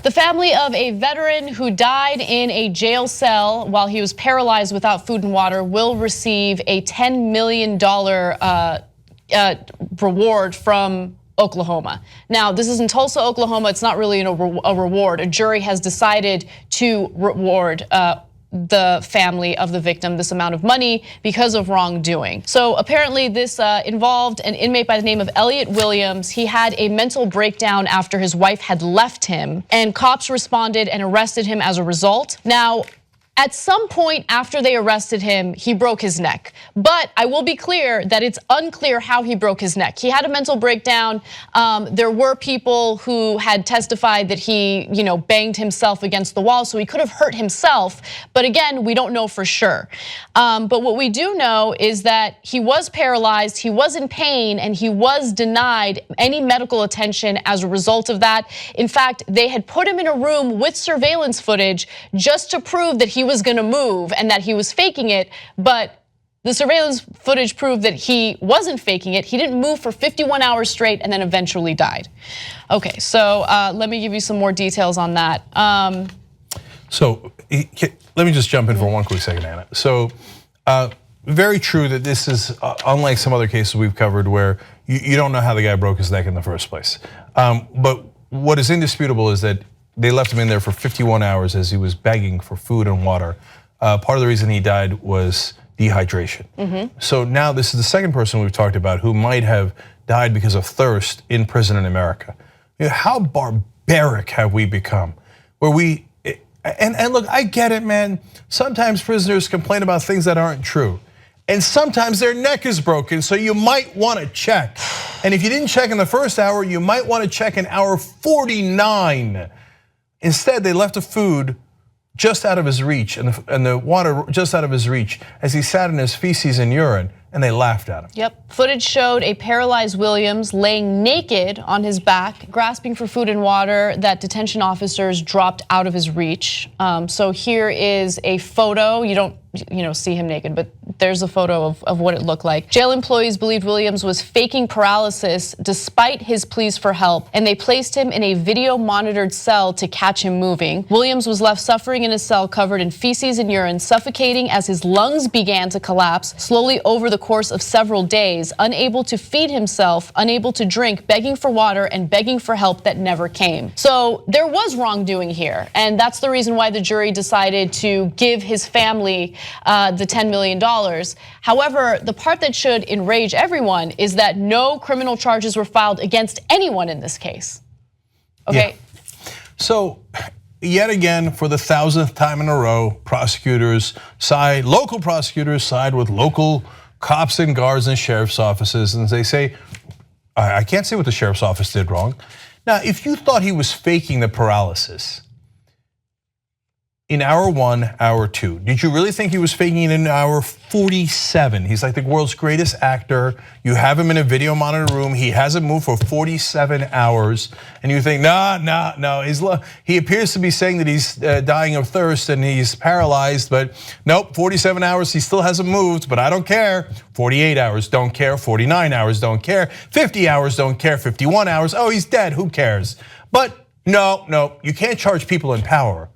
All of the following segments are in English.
The family of a veteran who died in a jail cell while he was paralyzed without food and water will receive a $10 million reward from Oklahoma. Now, this is in Tulsa, Oklahoma. It's not really a reward. A jury has decided to reward the family of the victim this amount of money because of wrongdoing. So apparently this involved an inmate by the name of Elliott Williams. He had a mental breakdown after his wife had left him, and cops responded and arrested him as a result. Now, at some point after they arrested him, he broke his neck. But I will be clear that it's unclear how he broke his neck. He had a mental breakdown. There were people who had testified that he, banged himself against the wall, so he could have hurt himself. But again, we don't know for sure. But what we do know is that he was paralyzed, he was in pain, and he was denied any medical attention as a result of that. In fact, they had put him in a room with surveillance footage just to prove that he was going to move and that he was faking it, but the surveillance footage proved that he wasn't faking it. He didn't move for 51 hours straight and then eventually died. Okay, so let me give you some more details on that. So let me just jump in for one quick second, Anna. So very true that this is unlike some other cases we've covered where you don't know how the guy broke his neck in the first place. But what is indisputable is that they left him in there for 51 hours as he was begging for food and water. Part of the reason he died was dehydration. So now this is the second person we've talked about who might have died because of thirst in prison in America. How barbaric have we become? Where we, and look, I get it, man. Sometimes prisoners complain about things that aren't true. And sometimes their neck is broken, so you might want to check. And if you didn't check in the first hour, you might want to check in hour 49. Instead, they left the food just out of his reach and the water just out of his reach as he sat in his feces and urine, and they laughed at him. Yep, footage showed a paralyzed Williams laying naked on his back, grasping for food and water that detention officers dropped out of his reach. So here is a photo. You don't see him naked, but there's a photo of what it looked like. Jail employees believed Williams was faking paralysis despite his pleas for help, and they placed him in a video monitored cell to catch him moving. Williams was left suffering in a cell covered in feces and urine, suffocating as his lungs began to collapse slowly over the course of several days, unable to feed himself, unable to drink, begging for water and begging for help that never came. So there was wrongdoing here, and that's the reason why the jury decided to give his family the $10 million. However, the part that should enrage everyone is that no criminal charges were filed against anyone in this case. Okay. Yeah. So yet again, for the 1,000th time in a row, local prosecutors side with local cops and guards and sheriff's offices, and they say, I can't say what the sheriff's office did wrong. Now, if you thought he was faking the paralysis in hour 1, hour 2, did you really think he was faking it in hour 47? He's like the world's greatest actor. You have him in a video monitor room. He hasn't moved for 47 hours. And you think, no. He appears to be saying that he's dying of thirst and he's paralyzed, but nope, 47 hours, he still hasn't moved, but I don't care. 48 hours, don't care. 49 hours, don't care. 50 hours, don't care. 51 hours, oh, he's dead, who cares? But no, you can't charge people in power.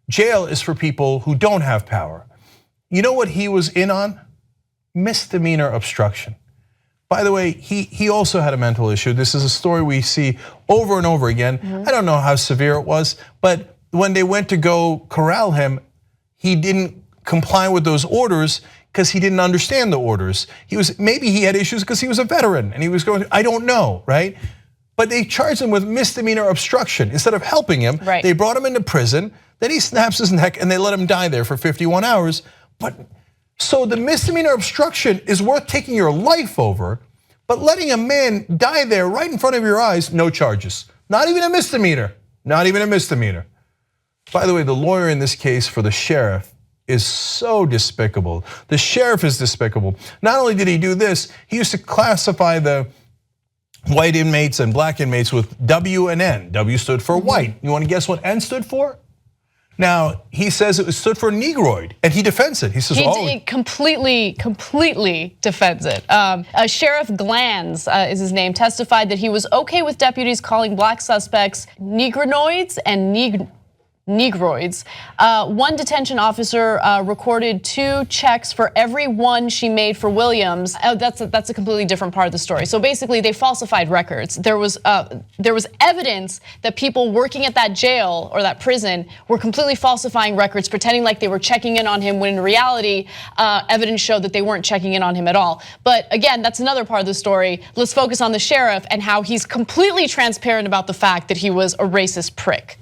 Jail is for people who don't have power. You know what he was in on? Misdemeanor obstruction. By the way, he also had a mental issue. This is a story we see over and over again. I don't know how severe it was, but when they went to go corral him, he didn't comply with those orders because he didn't understand the orders. Maybe he had issues because he was a veteran and he was going, I don't know, right? But they charged him with misdemeanor obstruction. Instead of helping him, they brought him into prison. Then he snaps his neck and they let him die there for 51 hours. So the misdemeanor obstruction is worth taking your life over, but letting a man die there right in front of your eyes, no charges. Not even a misdemeanor, not even a misdemeanor. By the way, the lawyer in this case for the sheriff is so despicable. The sheriff is despicable. Not only did he do this, he used to classify the white inmates and black inmates with W and N. W stood for white. You want to guess what N stood for? Now, he says it stood for Negroid, and he defends it. He says, he completely defends it. Sheriff Glanz is his name, testified that he was okay with deputies calling black suspects Negroids and Negroids. One detention officer recorded 2 checks for every one she made for Williams. That's a completely different part of the story. So basically, they falsified records. There was evidence that people working at that jail or that prison were completely falsifying records, pretending like they were checking in on him, when in reality, evidence showed that they weren't checking in on him at all. But again, that's another part of the story. Let's focus on the sheriff and how he's completely transparent about the fact that he was a racist prick.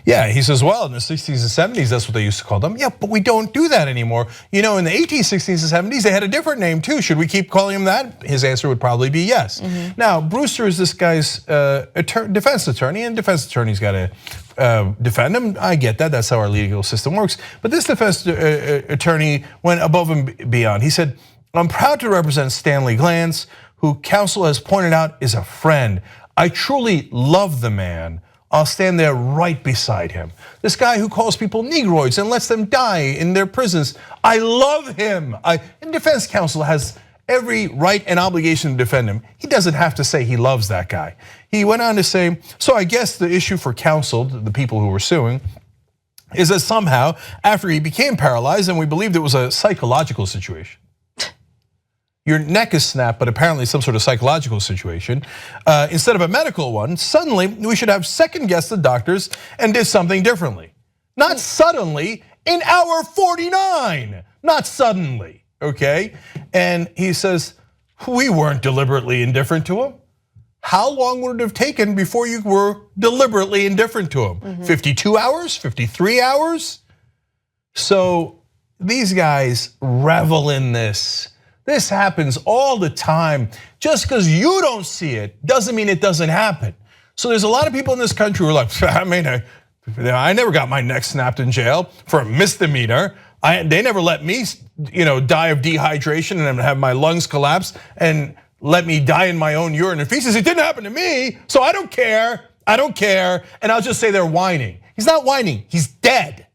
Yeah, he says, well, in the 60s and 70s, that's what they used to call them. Yeah, but we don't do that anymore. You know, in the 1860s and 70s, they had a different name too. Should we keep calling him that? His answer would probably be yes. Now, Brewster is this guy's defense attorney, and defense attorney's got to defend him. I get that, that's how our legal system works. But this defense attorney went above and beyond. He said, I'm proud to represent Stanley Glanz, who counsel has pointed out is a friend. I truly love the man. I'll stand there right beside him. This guy who calls people Negroids and lets them die in their prisons. I love him. And defense counsel has every right and obligation to defend him. He doesn't have to say he loves that guy. He went on to say, so I guess the issue for counsel, the people who were suing, is that somehow after he became paralyzed, and we believed it was a psychological situation. Your neck is snapped, but apparently some sort of psychological situation. Instead of a medical one, suddenly we should have second guessed the doctors and did something differently. Not suddenly, in hour 49, not suddenly, okay? And he says, we weren't deliberately indifferent to him. How long would it have taken before you were deliberately indifferent to him? 52 hours, 53 hours? So these guys revel in this. This happens all the time. Just because you don't see it doesn't mean it doesn't happen. So there's a lot of people in this country who are like, I mean, I never got my neck snapped in jail for a misdemeanor. They never let me, die of dehydration and have my lungs collapse and let me die in my own urine and feces. It didn't happen to me, so I don't care. I don't care. And I'll just say they're whining. He's not whining. He's dead.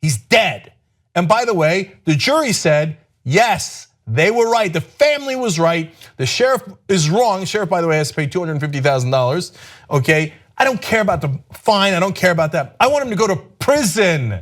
He's dead. And by the way, the jury said, yes, they were right. The family was right. The sheriff is wrong. The sheriff, by the way, has to pay $250,000. Okay, I don't care about the fine. I don't care about that. I want him to go to prison.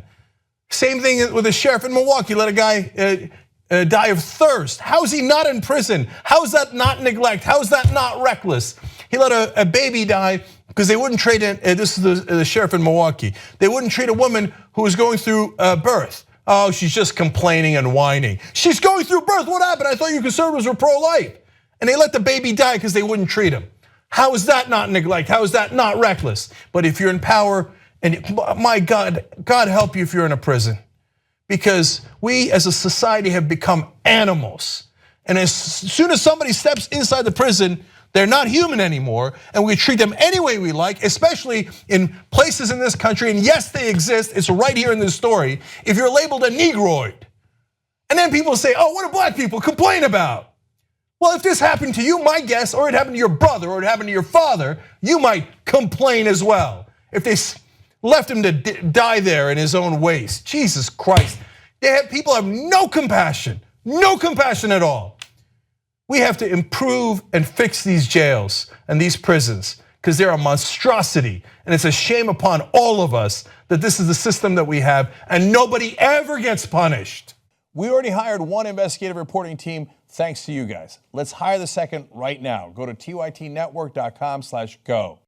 Same thing with the sheriff in Milwaukee. Let a guy die of thirst. How is he not in prison? How is that not neglect? How is that not reckless? He let a baby die because they wouldn't treat it. This is the sheriff in Milwaukee. They wouldn't treat a woman who was going through birth. Oh, she's just complaining and whining. She's going through birth. What happened? I thought you conservatives were pro-life. And they let the baby die because they wouldn't treat him. How is that not neglect? How is that not reckless? But if you're in power, and my God, God help you if you're in a prison. Because we as a society have become animals. And as soon as somebody steps inside the prison, they're not human anymore, and we treat them any way we like, especially in places in this country, and yes, they exist, it's right here in this story, if you're labeled a Negroid. And then people say, oh, what do black people complain about? Well, if this happened to you, my guess, or it happened to your brother, or it happened to your father, you might complain as well. If they left him to die there in his own waste, Jesus Christ. People have no compassion at all. We have to improve and fix these jails and these prisons because they're a monstrosity. And it's a shame upon all of us that this is the system that we have and nobody ever gets punished. We already hired one investigative reporting team thanks to you guys. Let's hire the second right now. Go to tytnetwork.com/go.